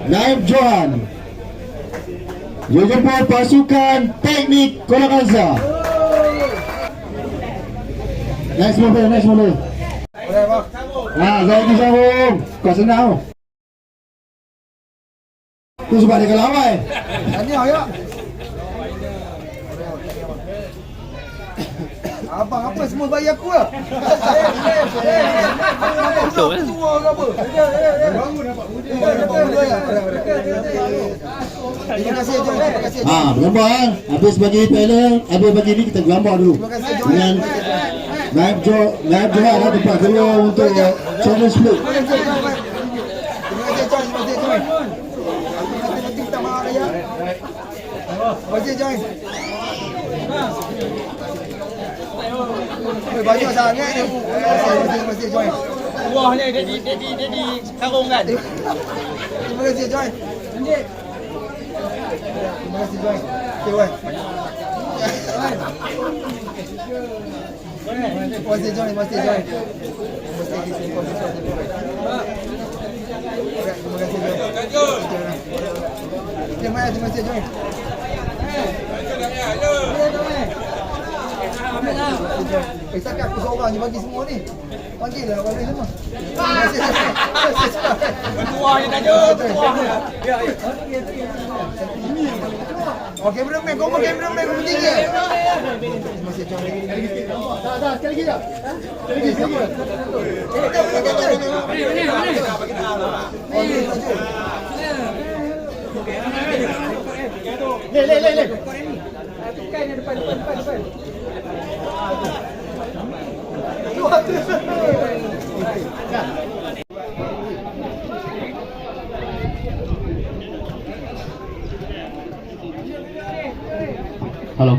Naib Johan. Dijemput pasukan teknik Kolakansa. Nice move, nice move. Saya disambung. Kau senang. Tu sebab dia kalah awal. Tanya ya. Abang apa semua bagi aku lah. Betul kan? Semua ke apa? Baru dapat mudah. Terima kasih John. Terima kasih John. Gambar habis bagi panel, habis bagi ni kita gambar dulu. Terima kasih John. Dengan Naib Johan ada tempat kedua untuk challenge split. Terima kasih John. Terima kasih John. Nanti minta maaf lah ya. Terima kasih John. Banyak sangat ni. Terima kasih Joy. Wah ni jadi karung kan. Terima kasih Joy. Terima kasih Joy. Terima kasih Joy. Terima kasih Joy. Terima kasih Joy. Takkan aku seorang je bagi semua ni. Panggil lah bagi semua. Ketua je tanya. Ya. Oh, cameraman, kau cameraman kau tinggi. Masih jauh lagi. Dah, sekali lagi dah. Sekali lagi. Le. Tukar ni depan. Halo.